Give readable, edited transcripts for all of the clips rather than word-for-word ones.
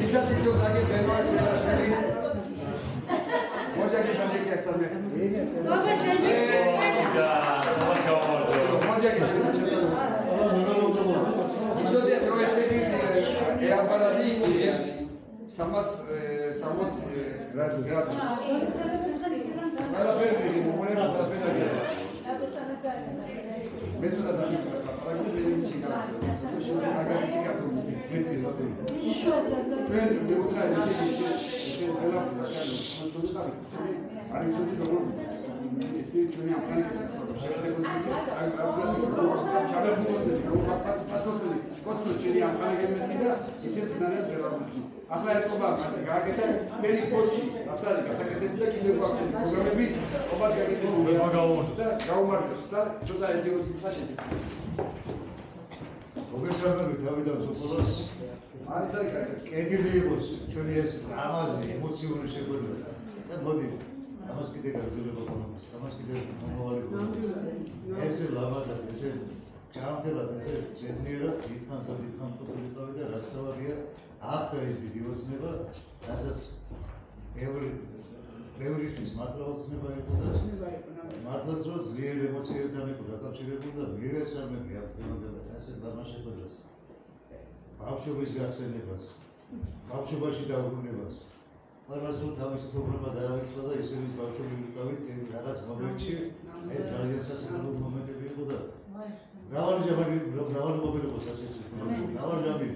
Isa siz yok lagi benimle şöyle. Hoca geçecek ya sanırım. Hoca geçecek. Hoca geçecek. İzode profesörü eğer samas gradus. Hala verdi bu ne kadar fena. Metoda da bir farklı benim için kaldı. Şimdi agak çıkarttı. Ben de oturay şey falan bakalım. Sonuçta da seni arayışını doğru. Seni yaptan şeyde Kotu seni yaptan gelmedi isim tutanlar verildi. Akla ekoba gageta beni koçi. Asali kasaketinde kimde bakın. Programı bit. Oba gageta da gaumarda da ediyoruz taşıdı. მოგესალმებით თავიდან სოფლოს არის კეთილი იყოს ჩვენი ეს ამაზი ემოციური შეხვედრა და მოდი ამას კიდე გაგრძელება ხომის ამას კიდე მომავალი ხომის ესე ლამაზად ესე ჯანმრთელად ესე ზედმიერად დიდხანს ყოფილიყავი და რაც სავარია ახლა ეს დიდი ოცნება რასაც ბევრისთვის მართლა ოცნება იყო და მართლაც რომ ძლიერ ემოციებთან იყო დაკავშირებული და მივესალმები ამ დღევანდელ ასე დამაშებებას ბავშვობის გახსენებას ბავშვობაში დაუბრუნებას ყველას რომ თავის პრობლემა დაავიწყდა და ისე ვის ბავშვები ვიყავით რაღაც მომენტში ეს ძალიან სასიკვდილო მომენტები იყო და მრავალი მომენტი იყო სასიკვდილო მრავალი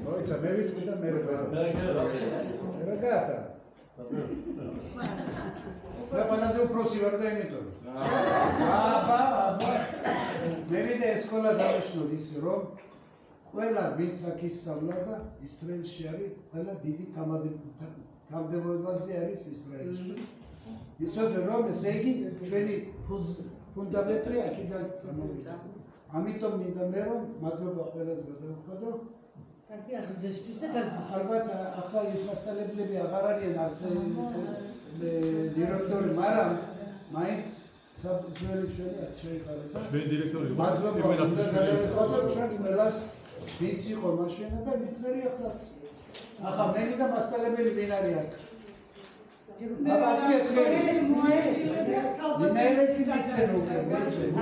Noița, merită, da, merită. Ragata. Da, până zi uprosi varda imitor. Aba. Merită escola davășnodis rom. Ყველა ვინც აქ ისწავლა და ისრაელში არის, ყველა დიდი კამდებობაზე არის ისრაელში. იცოდე რომ ესე იგი ჩვენი ფუნდამენტი აქედან წამოვიდა. ამიტომ მინდა მე რომ მადლობა ყველას გადავხადო. კარგი აღზრდისთვის და გაზრდისთვის. ალბათ ახლა ეს მასწავლებლები აღარ არიან არც დირექტორი, მაგრამ მაინც საფუძველი ჩვენი არ ჩაიყარა. ჩვენ დირექტორი მადლობა გადავხადო ჩვენ ყველას ვინც იყო მაშინა და ვინც არის ახლაც. ახლა მე მინდა მასწავლებელი ვინ არის აქ? აბაცი ეცელის. მინაერეთი მიცენ უკვე,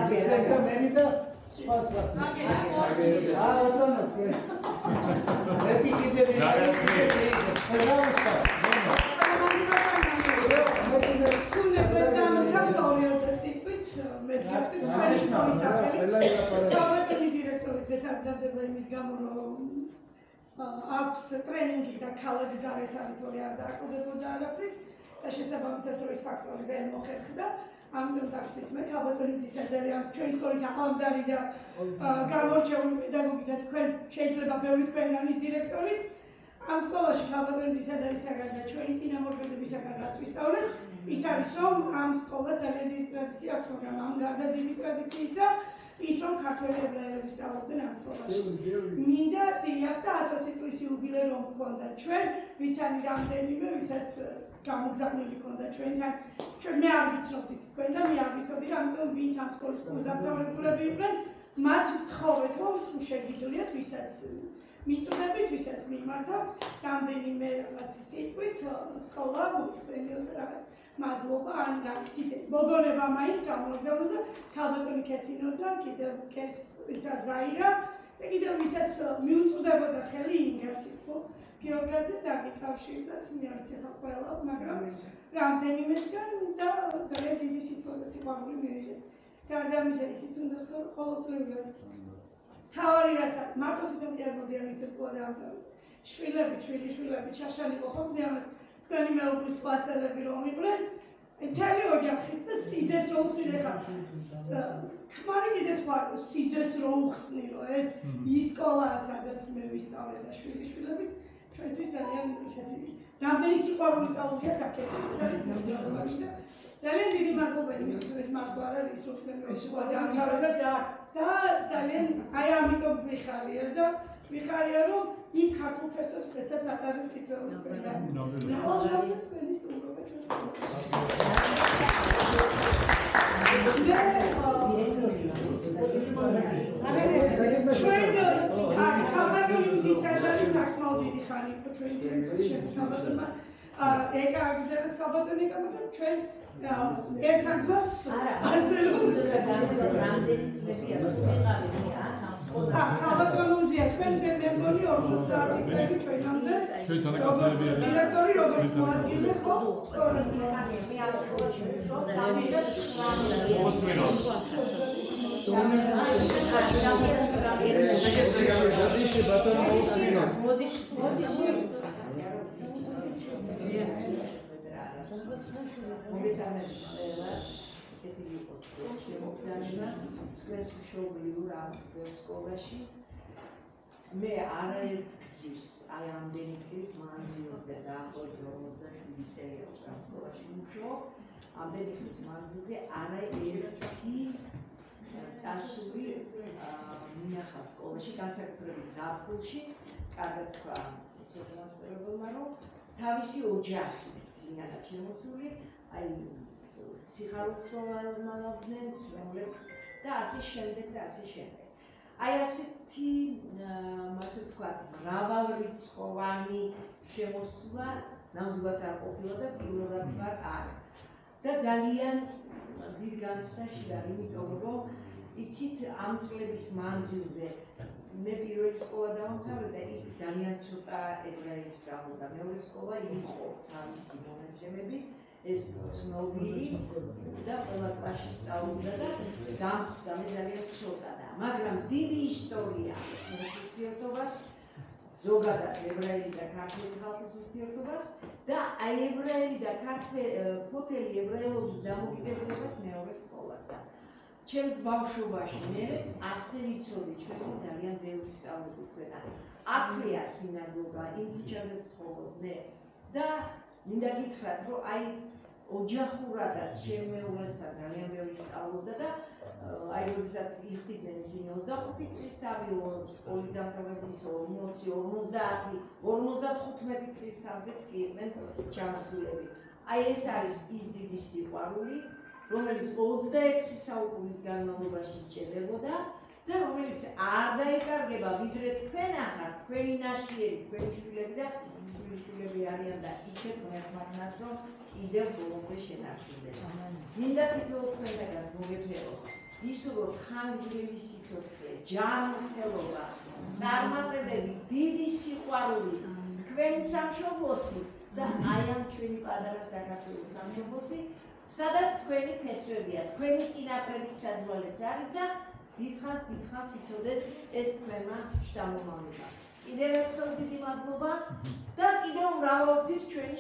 მიცენ და მე მინდა Spasa. Bătrână, scrieți. Retiki de vinare. Păjausta. Cum ne vedem captoriu de secret, mețcapit, Doamnă directorul, trebuie să-mi zgamul აქვს ტრენინგი და ქალაქ გარეთარითორი არ დააკავდეთო და არაფრით და შესაბამისად როის ფაქტორი ვერ მოხერხდა ამიტომ დაგვიტყვით მე ქალბატონის ისედერი ამ ჩვენი სკოლის ამდარი და გამორჩეული პედაგოგი და თქვენ შეიძლება ბევრი თქვენგანის დირექტორიც ამ სკოლაში ქალბატონის ისედერის საგანდა ჩვენი წინამორბედებისაგან რაც ვისწავლეთ ის არის რომ ამ სკოლას ძალიან დიდი ტრადიცია აქვს მაგრამ ამ გარდა დიდი ტრადიციისა ის რომ ქართველი ებრაელები სწავლობდნენ ამ სკოლაში. მინდა დიახ და 120 წლის იუბილე რომ გქონდა ჩვენ, ვიც არის რამდენიმე, ვისაც გამოგზავნილი ქონდა ჩვენთან. ჩვენ მე არ ვიცნობდით თქვენ და მე არ ვიცოდი, ამიტომ ვინც ამ სკოლის კურსდამთავრებულები იყვნენ, მათ ვთხოვეთ რომ თუ შეგიძლიათ, ვისაც მიწვდებით, ვისაც მიმართავთ, რამდენიმე რაღაც სიტყვით სკოლა მოიხსენიოს რაღაც მადლობა ან რაღაც ისეთ მოგონება მაინც გამოგზავნოს და ქალბატონი ქეთინო და კიდევ კეს ისა ზაირა და კიდევ ვისაც მიუწვდებოდა ხელი ინგაციფო გეორგაძე დაგიკავშირდათ მე არ ცეხა ყველა მაგრამ რამდენიმესგან და ძალიან დიდი სიყვარული მივიღე გარდა ამისა ისიც უნდა ვთქვა ყოველწლიურად თავი რაც არის მარტო თვითონ პედაგოგია მიწეს სკოლა დაამთავრეს შვილები ჩაშალიყო ხომზე ამას თქვენი მეუღლის კლასელები რომ იყვნენ მთელი ოჯახით და სიძეს რომ უხსნი ხარ ქმარი კიდე სხვა სიძეს რომ უხსნი რომ ეს ის სკოლაა სადაც მე ვისწავლე და შვილებით ჩვენთვის ძალიან ისეთი რამდენი სიყვარული წაუღია დაკეთება ეს არის მოგდრალობაში და ძალიან დიდი მადლობა იმისთვის რომ ეს მართლა არ არის რომ მე სკოლა დაამთავრე და ძალიან აი ამიტომ ვიხარია რომ იმ ქართულ ფესვებს დღესაც ატარებ თითოეული თქვენგანი. ნავალ თქვენი სტუმრობა ჩვენს მე არაერთგზის აი ამდენი წლის მანძილზე დაახლოებით 47 წელი აქვს ამ სკოლაში ვმუშაობ. ამდენი ხნის მანძილზე არაერთი წასული მინახა სკოლაში, განსაკუთრებით ზაფხულში, კარგად თქვა სოფლმასწავლებელმა, რომ თავისი ოჯახი მიანად შემოსული, აი სიხარულცვალებდნენ, რომლებს და ასე შემდეგ და ასე შემდეგ. აი ასეთი ასე ვთქვათ, მრავალრიცხოვანი შემოსვლა ნამდვილად არ ყოფილა და პირველად ვარ აქ. და ძალიან დიდ განცდაში ვარ, იმიტომ რომ იცით ამ წლების მანძილზე მე პირველი სკოლა დავამთავრე და იქ ძალიან ცოტა ებრაელი სწავლობდა. მეორე სკოლა იყო თავისი მონაცემები, ეს ცნობილი და ყველა კლასში სწავლობდა და დამხვდა მე ძალიან ცოტა და მაგრამ დიდი ისტორია ურთიერთობას ზოგადად ებრაელი და ქართველი ხალხის ურთიერთობას და აი ებრაელი და ქართველი ებრაელობის დამოკიდებულებას მეორე სკოლასთან. ჩემს ბავშვობაში მერეც ასე ვიცოდი ჩვენ ძალიან ბევრი სწავლობდი და აქვეა სინაგოგა, იმ ქუჩაზე ცხოვრობდნენ და მინდა გითხრათ, რომ აი ოჯახურადაც ჩემ მეუღლესთან ძალიან ბევრი სწავლობდა და აი როდესაც იხდიდნენ ისინი 25 წლის თავი სკოლის დამთავრების 40, 50, 55 წლის თავზეც კი იყვნენ ჩამოსულები. აი ეს არის ის დიდი სიყვარული, რომელიც 26 საუკუნის განმავლობაში ჭირდებოდა და რომელიც არ დაიკარგება, ვიდრე თქვენ ახართ, თქვენი ნაშიერი, თქვენი შვილები და შვილიშვილები არიან და იქეთ მეხმარნას, რომ კიდევ ბოლომდე შენარჩუნდება. მინდა თითოეულ თქვენთაგანს მოგეფერო, ის რომ ხანგრძლივი სიცოცხლე, ჯანმრთელობა, წარმატებები, დიდი სიყვარული, თქვენ სამშობლოსი და აი ამ ჩვენი პატარა საქართველოს სამშობლოსი, სადაც თქვენი ფესვებია, თქვენი წინაპრების საძვალეც არის და დიდხანს იცოდეს ეს თქვენმა შთამომავლებმა. კიდევ ერთხელ დიდი მადლობა და კიდევ მრავალგზის ჩვენი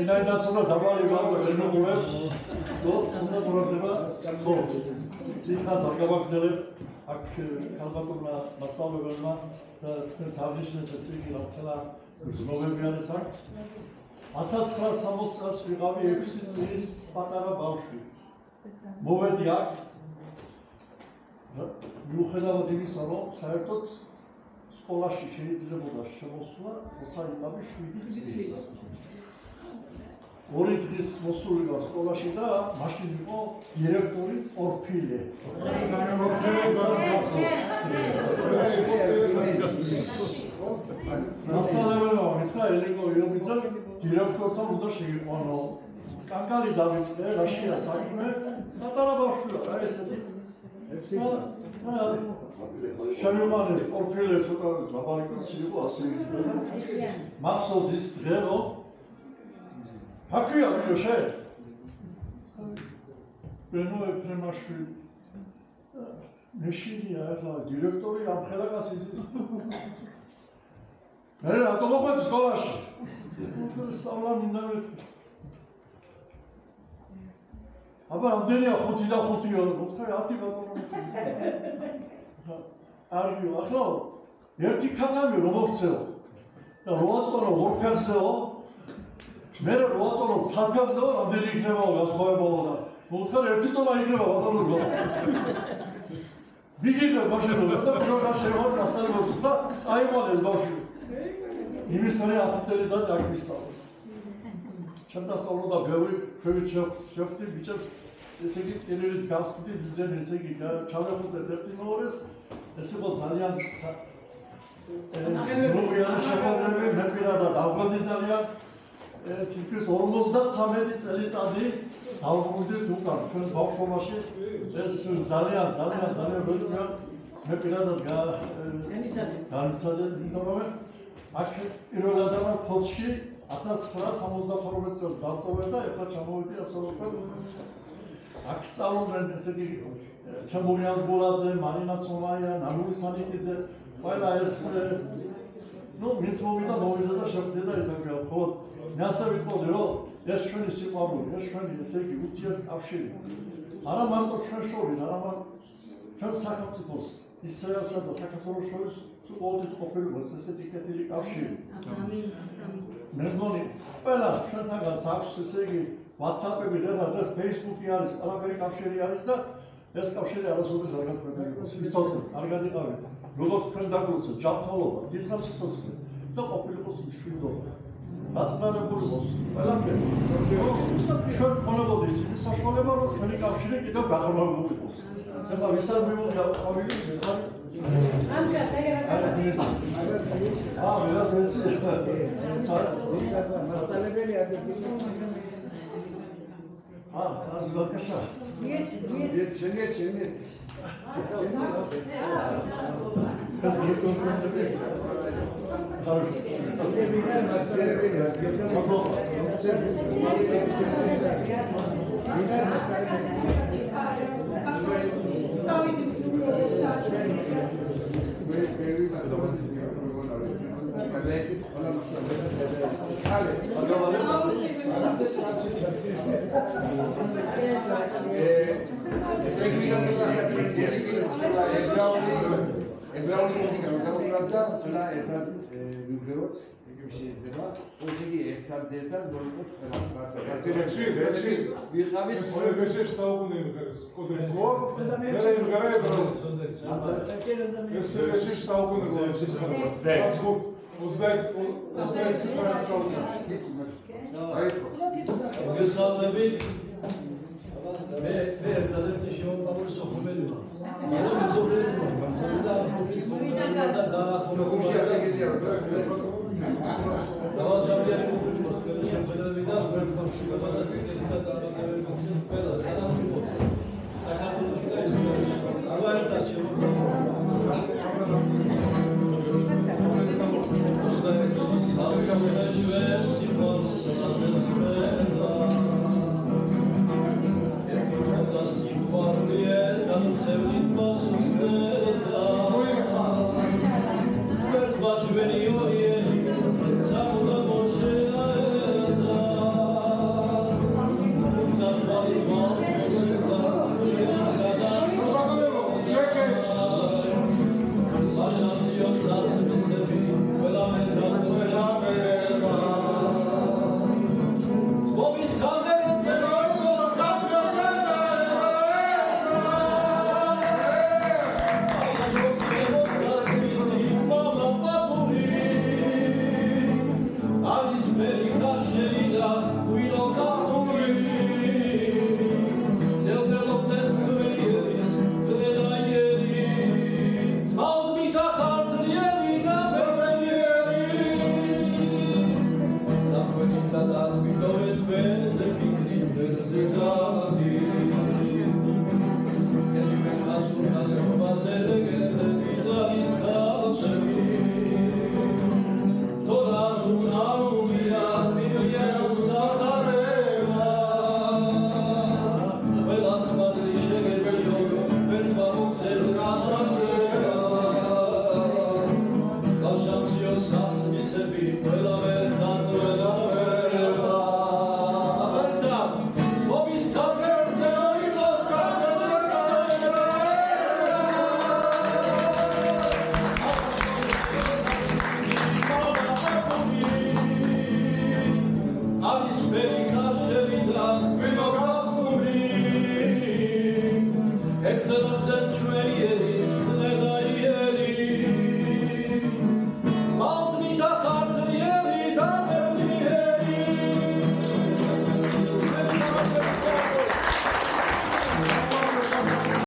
ვინაიდან ცოტა დაბალი გავდა შემოგვიყვეთ, თუნდა ყურადღება ხო. დიდხანს არ გავაგზავნებ აქ ქალბატონმა მასწავლებელმა და თქვენს აღნიშნეთ ეს რიგი რატოა ნოემბერი არის აქ. 1960 წელს ვიყავი 6 წლის პატარა ბავშვი. მოვედი აქ. მიუხედავად იმისა, რომ საერთოდ სკოლაში შეიძლებოდა შემოსვლა, როცა იყავი 7 წლის. 2 დღის მოსული ვარ სკოლაში და მაშინ იყო დირექტორი ორფილე. მასწავლებელმა მითხრა ელენო იობიძე დირექტორთან უნდა შეიყვანო. კანკალი დავიწყე, რაშია საქმე, პატარა ბავშვი ვარ, აი ესეთი. შემივყანე ორფილე ცოტა დაბალი კაცი იყო, ასე იზრდა. მახსოვს ის დღე, რომ აქვეა ვიოშე. ბენო ეფრემაშვილი. მეშინია ახლა დირექტორი ამ ხელაკას იზის. მე რატომ მოყვეთ სკოლაში? სწავლა მინდა მეთქი. აბა რამდენია 5 და 5-ია? მოთხარ 10 ბატონო. არიო, ახლა ერთი ქათამი რომ მოხცეო და როაწორო ორფერზეო მე როაწორო ცალფერზეო რამდენი იქნებაო გასხოვებაო და მოთხარ ერთი წონა იქნება ბატონო. მიგიღებ მაშინ და პროგრამა შევა დასწავლოს და წაივალეს ბავშვი. იმის მერე 10 წელიწად აქ ვისწავლე. ჩემ დასწავლოდა ბევრი ქვევით შევხვდი ბიჭებს ესე იგი ტელერით გავხდი ძენ ესე იგი ჩავეხუტეთ ერთი მეორეს ეს იყო ძალიან ზრუვიანი შეხვედრები მე პირადად დავგვდი ძალიან თითქმის 53 წელიწადი დავგვდით უკან ჩვენ ბავშვობაში ეს ძალიან ბევრია მე პირადად განიცადეთ იმიტომ რომ აქ პირველად ამ ფოთში 1972 წელს დავტოვე და ეხლა ჩამოვიდი ასე ვთქვათ აქ სწავლობენ ესე იგი თემურიან გულაძე, მარინა ცომაია, ნამური სანიკიძე ყველა ეს ვინც მოვიდა და შეხვდე და ისე ხოლო მე ასე ვიტყოდი რომ ეს ჩვენი სიყვარული, ეს ჩვენი ესე იგი ურთიერთკავშირი არა მარტო ჩვენ შორის, არა ჩვენ სახელმწიფოს ისრაელსა და საქართველოს შორის სულ ყოფილობას ესეთი კეთილი კავშირი. მე მგონი ყველა ჩვენთანაც აქვს ესე იგი WhatsApp-ები და Facebook-ი არის, ყველაფერი კავშირი არის და ეს კავშირი არასოდეს არ გაგკვეთება. სიცოცხლე არ გადიყავით. როგორც თქვენ დაგვიწევთ ჯანმრთელობა, დიდხანს სიცოცხლე და ყოფილიყოს მშვიდობა. დაწყნარებული იყოს ყველაფერი. ჩვენ ქონებოდა ისეთი საშუალება, რომ ჩვენი კავშირი კიდევ გაღრმავებული იყოს. ეხლა ვისაც მივუღია ყვავილი, ხარ ამჟამად აი რა ვიღაც ვისაც მასწავლებელი ადები ბაკაშა. შენგეთ. ებრაული მუსიკა რომ გამოვიდა, ყველა ერთად ვიმღეროთ, ეგრე შეიძლება. ესე იგი ერთად მოიყოთ ყველას მართლა. ბერში ვიყავით ბერში საუკუნე იმღერეს. კოდეკო მე იმღერე ებრაულად. ეს საუკუნე მოგესალმებით. მე ერთადერთი შემოყვანილი სოფლმენი ვარ. მაგრამ მეზობლები ვარ. და დავალ ჯამიანი მოგწევს.